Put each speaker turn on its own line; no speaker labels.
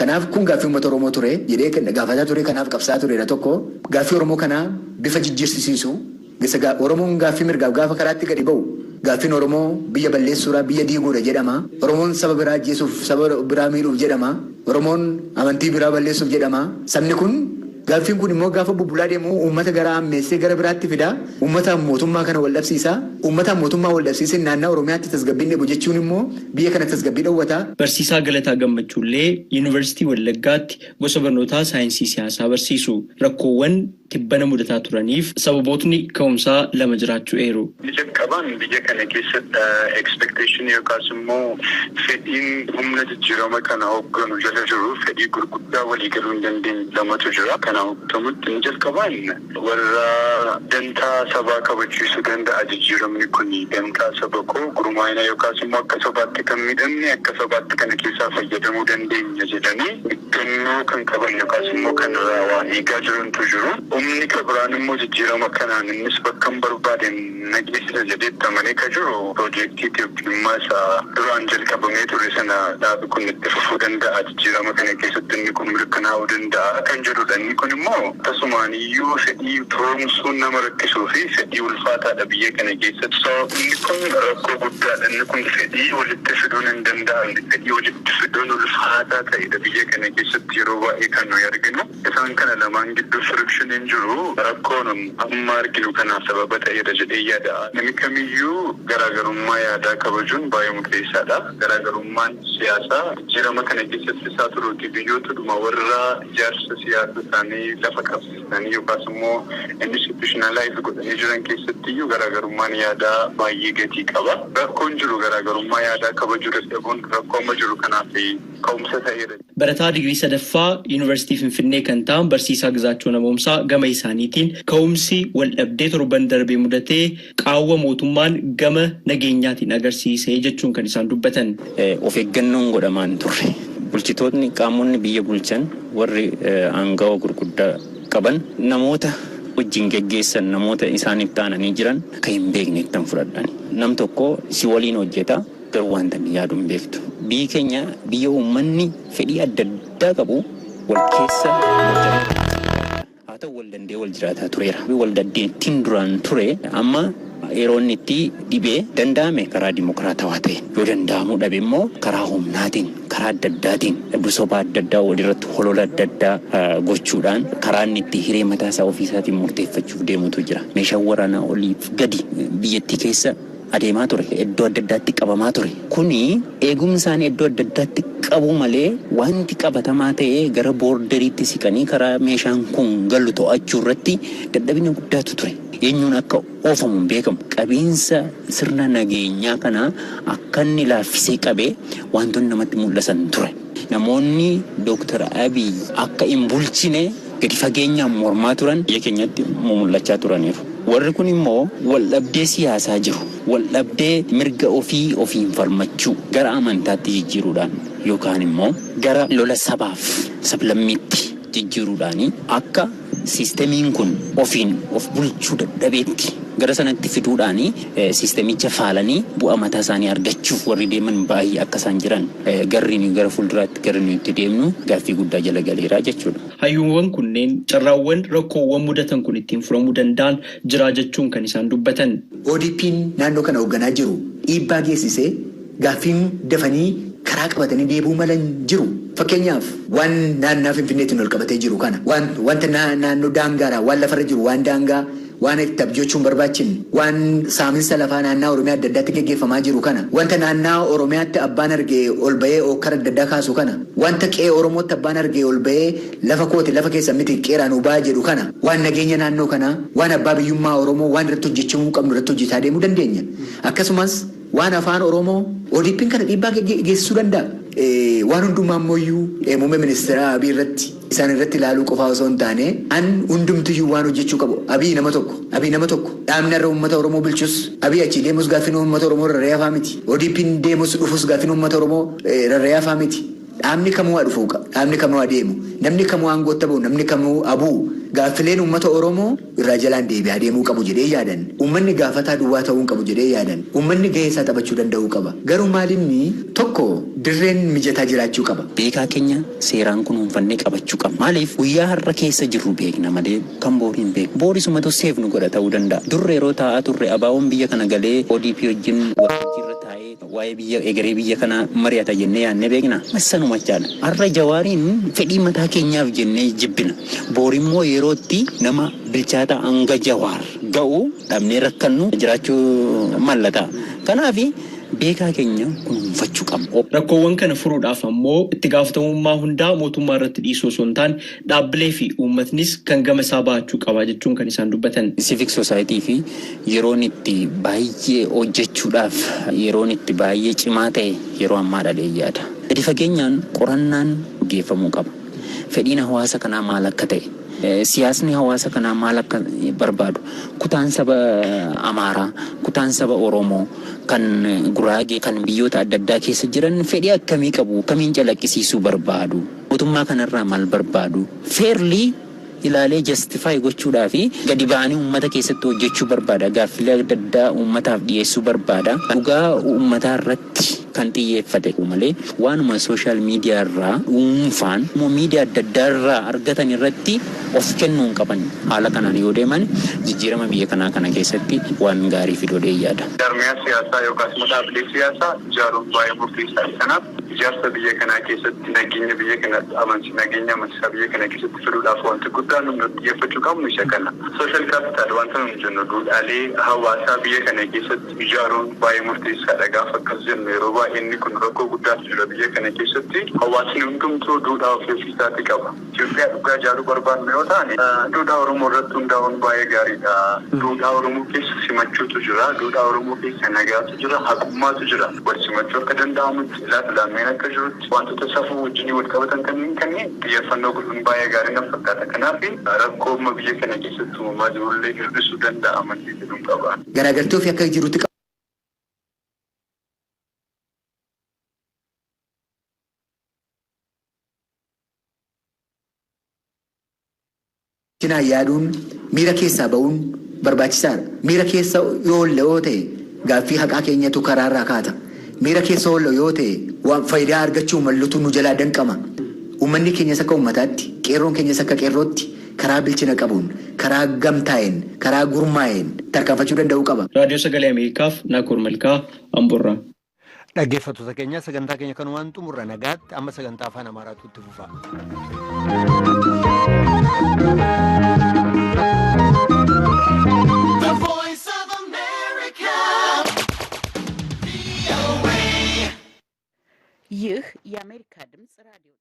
Kanaaf kun gaaffii uummata Oromoo ture jedhee gaafataa ture kanaaf qabsaa turedha tokko gaaffii Oromoo kana bifa jijjiirsiisu Oromoon gaaffii mirgaaf gaafa karaatti gadi ba'u gaaffiin Oromoo biyya balleessuudha biyya diiguudha jedhama. Oromoon saba biraa ajjeesuuf saba biraa miidhuuf jedhama. Oromoon amantii biraa balleessuuf jedhama. Sabni kun gaaffiin kun immoo gaafa bubbulaa deemu uummata gara ammeessee gara biraatti fida. Uummata mootummaa kana wal dhabsiisa. Uummata mootummaa wal dhabsiisee naannoo Oromiyaatti tasgabbiin dheebu jechuun immoo biyya kana tasgabbii dhowwata.
Barsiisaa Galataa Gammachuullee Yuunivarsiitii Wallaggaatti gosa barnootaa saayinsii siyaasaa barsiisu. Rakkoowwan tibbana mudataa turaniif sababootni ka'umsaa lama jiraachuu eeru.
Jalqabaan biyya kana keessatti expectation yookaas immoo fedhiin humna jijjiirama kana hoogganu jala jiru fedhii gurguddaa walii galuu hin dandeenye lamatu jira. Kana hooggamutti jalqabaan warra dantaa sabaa kabachiisuu danda'a jijjiiramni kun dantaa saba koo gurmaa'ina yookaas immoo akka sabaatti kan miidhamne akka sabaatti kana keessaa fayyadamuu dandeenya jedhanii eeggannoo kan qaban yookaas immoo kan waa eegaa jirantu jiru. Humni kabiraan immoo jijjiirama kanaan innis bakka hin barbaaden nageessisa jedhetti amanee ka jiru piroojeektii Itoophiyummaa isaa duraan jalqabamee ture sana dhaabi kun itti fufuu danda'a jijjiirama kana keessatti inni kun mirkanaa'uu danda'a kan jedhudha. Inni kun immoo akkasumaan iyyuu fedhii to'umsuun nama rakkisuu fi fedhii ulfaataadha biyya kana keessatti. Inni kun rakkoo guddaadha. Inni kun fedhii walitti fiduun hin danda'amne fedhii walitti fiduun ulfaataa ta'edha biyya kana keessatti yeroo baay'ee kan nuyi arginu. Isaan kana lamaan gidduu firikshiniin jiru rakkoon amma arginu kanaaf sababa ta'edha jedhee yaada. Namni kamiyyuu garaagarummaa yaadaa kabajuun baay'ee murteessaadha. Garaagarummaan siyaasaa jijjiirama kana keessatti isaa turuuti biyyootadhuma warra ijaarsa siyaasa isaanii lafa qabsiisanii yookaas immoo institutionalize godhanii jiran keessatti iyyuu garaagarummaan yaadaa baay'ee gatii qaba. Rakkoon jiru garaagarummaa yaadaa kabajuu dadhabuun rakkoo amma jiru kanaaf ka'umsa ta'edha.
Barataa Digirii Sadaffaa Yuunivarsiitii Finfinnee kan ta'an Barsiisaa Gizaachoo Namoomsaa gama isaaniitiin ka'umsi waldhabdee torban darbee mudatee qaawwa mootummaan gama nageenyaatiin agarsiisee jechuun kan isaan dubbatan.
Of eeggannoon godhamaan turre. Bulchitoonni qaamonni biyya bulchan warri aangawa gurguddaa qaban namoota wajjin geggeessan namoota isaaniif taananii jiran akka hin beekneettan fudhadhan. Nam tokko si waliin hojjeta garuu wanta yaadu hin beektu. Biyyi keenya biyya uummanni fedhii adda addaa qabu wal keessa haa ta'u wal dandee wal jiraataa tureera. Wal dandeettiin duraan ture amma yeroo inni itti dhibee danda'ame karaa dimokiraatawaa ta'e yoo danda'amuu dhabe immoo karaa humnaatiin karaa adda addaatiin soba adda addaa walirratti holola adda addaa gochuudhaan karaa inni itti hiree mataa isaa ofiisaatiin murteeffachuuf deemutu jira. Meeshaan waraanaa oliif gadi biyyattii keessa adeemaa ture iddoo adda addaatti qabamaa ture. Kuni eegumsaan iddoo adda addaatti qabu malee wanti qabatamaa ta'ee gara boorderiitti siqanii karaa meeshaan kun galu to'achuu irratti dadhabina guddaatu ture. Eenyuun akka oofamu hin beekamu. Qabiinsa sirna nageenyaa kana akka inni laaffisee qabee wantoonni namatti mul'atan ture. Namoonni Dooktar Abiy akka hin bulchine gadi fageenyaan mormaa turan biyya keenyatti mul'achaa turaniiru. Warri kun immoo waldhabdee siyaasaa jiru. Waldhabdee mirga ofiin falmachuu gara amantaatti jijjiiruudhaan yookaan immoo gara lola sabaaf sablammiitti jijjiiruudhaan akka siistemiin kun ofiin of bulchuu dadhabeetti gara sanatti fiduudhaan siistemicha faalanii bu'aa mataa isaanii argachuuf warri deeman baay'ee akka isaan jiran garriin gara fuulduraatti gara nuti deemnu gaaffii guddaa jala galeeraa jechuudha.
Hayyuuwwan kunneen carraawwan rakkoowwan mudatan kun ittiin furamuu danda'an jira jechuun kan isaan dubbatan.
ODP'n naannoo kana hoogganaa jiru dhiibbaa geessisee gaaffiin dafanii karaa qabatanii deebuu malan jiru. Fakkeenyaaf waan naannaa Finfinneetiin ol qabatee jiru kana wanta naannoo daangaadha waan lafarra jiru waan daangaa waan itti abjochuun barbaachin waan saaminsa lafaa naannaa Oromiyaa adda addaatti geggeeffamaa jiru kana wanta naannaa Oromiyaatti abbaan argee ol bahee okkara adda addaa kaasu kana wanta qe'ee Oromootti abbaan argee ol bahee lafa kooti lafa keessa miti qeeraan ubaa jedhu kana waan nageenya naannoo kana waan abbaa biyyummaa Oromoo waan irratti hojjechuu qabnu irratti hojjetaa deemuu dandeenya. Akkasumas waan afaan Oromoo ODP'n kana dhiibbaa geessisuu danda'a. Waan hundumaa ammoo muummee ministeera Abiy irratti isaan irratti ilaaluu qofaa osoo hin taane an hundumtiyyuu waan hojjechuu qabu. Abiy nama tokko dhaabni irra uummata Oromoo bulchus Abiy achi deemus gaaffiin uummata Oromoo rarra'ee hafaa miti. ODP'n deemus dhufus gaaffiin uummata Oromoo rarra'ee hafaa miti. dhaabni kamuu adufuu dhaabni kamuu adeemu namni kamuu aangootti bahu namni kamuu abuu gaaffileen uummata Oromoo irraa jalaan deebi'aa deemuu qabu jedhee yaadan uummanni gaafataa duwwaa ta'uu qabu jedhee yaadan uummanni gahee isaa taphachuu danda'uu qaba garuu maalinni tokko dirreen mijataa jiraachuu qaba.
Beekaa keenya seeraan kunuunfannee qabachuu qaba. Maaliif guyyaa har'a keessa jirru beekna malee kan booriin beeku. Boorisumatu seef nu godha ta'uu danda'a. Durre yeroo taa'aa turre abaawoon biyya kana galee ODP wajjin waltajjiirra taa'ee waa'ee biyya egeree biyya kana mari'ata jennee yaadnee beekna. Massanuma jaala. Har'a Jawaariin fedhii mataa keenyaaf jennee jibbina. Boorimmoo yerootti nama bilchaata hanga Jawaar ga'u dhabnee rakkannu jiraachuu mallata. Kanaafi beekaa keenya kunuunfachuu qabna.
Rakkoowwan kana furuudhaaf ammoo itti gaafatamummaa hundaa mootummaa irratti dhiisuu osoo hin taane dhaabbilee fi uummatnis kan gama isaa bahachuu qaba jechuun kan isaan dubbatan.
Civic Society fi yeroon itti baay'ee hojjechuudhaaf yeroon itti baay'ee cimaa ta'e yeroo ammaa dhalee yaada. Gadi fageenyaan qorannaan geeffamuu qaba. Fedhiin hawaasa kanaa maal akka ta'e. Siyaasni hawaasa kanaa maal akka barbaadu kutaan saba Amaaraa kutaan saba Oromoo kan Guraagee kan biyyoota adda addaa keessa jiran fedhii akkamii qabu kamiin calaqqisiisuu barbaadu mootummaa kanarraa maal barbaadu fairly ilaalee justify gochuudhaa fi gadi ba'anii uummata keessatti hojjechuu barbaada gaaffilee adda addaa uummataaf dhiyeessuu barbaada dhugaa uummataa irratti kan xiyyeeffate malee waanuma social media irraa dhuunfaan immoo miidiyaa adda addaa irraa argatan irratti of kennuu hin qaban haala kanaan yoo deeman jijjiirama biyya kanaa kana keessatti waan gaarii fiduu yaada.
Jarmiyaa siyaasaa yookaas dhaabbilee siyaasaa ijaaruun baay'ee murteessaa kanaaf ijaarsa biyya kanaa keessatti nageenya biyya nageenya amansiisaa biyya kana keessatti fiduudhaaf wanti guddaan nu xiyyeeffachuu qabnu isa kana. Social capital wanta nuti jennu duudhaalee hawaasaa biyya kana keessatti ijaaruun baay'ee murteessaadha gaafa akkas jennu yeroo baay'ee inni kun rakkoo guddaa jira biyya kana keessatti hawaasni hundumtuu duudhaa ofiisaatti qaba. Itoophiyaa dhugaa ijaaruu barbaadnu yoo ta'an duudhaa Oromoo irratti hundaa'uun baay'ee gaariidha. Duudhaa Oromoo keessa simachuutu jira. Duudhaa Oromoo keessa nagaatu jira. Haqummaatu jira. Wal simachuu akka danda'amutti laameen akka jirutti wantoota safuu wajjin wal qabatan kanneen xiyyeeffannoo godhuun baay'ee gaarii na fakkaata. Kanaaf rakkoo amma biyya kana keessatti uumamaa jirullee hir'isuu danda'a amantii jedhuun qaba.
Garaagartee ofii akka jirutti yaaduun miira keessaa ba'uun barbaachisaadha. Miira keessa yoo ta'e gaaffii haqaa keenyatu karaarraa kaata. Miira keessa yoo ta'e waan faayidaa argachuu mallutu nu jalaa danqama. Uummanni keenyas akka uummataatti qeerroon keenyas akka qeerrootti karaa bilchina qabuun karaa gamtaa'een karaa gurmaa'een tarkaanfachuu danda'uu qaba.
Raadiyoo Sagalee Ameerikaaf Naakoor Malkaa Amboorraa.
Dhaggeeffattoota keenya sagantaa keenya kanumaan xumurra nagaatti amma sagantaa afaan Amaaraatu itti fufa.
ይህ የአሜሪካ ድምጽ ራዲዮ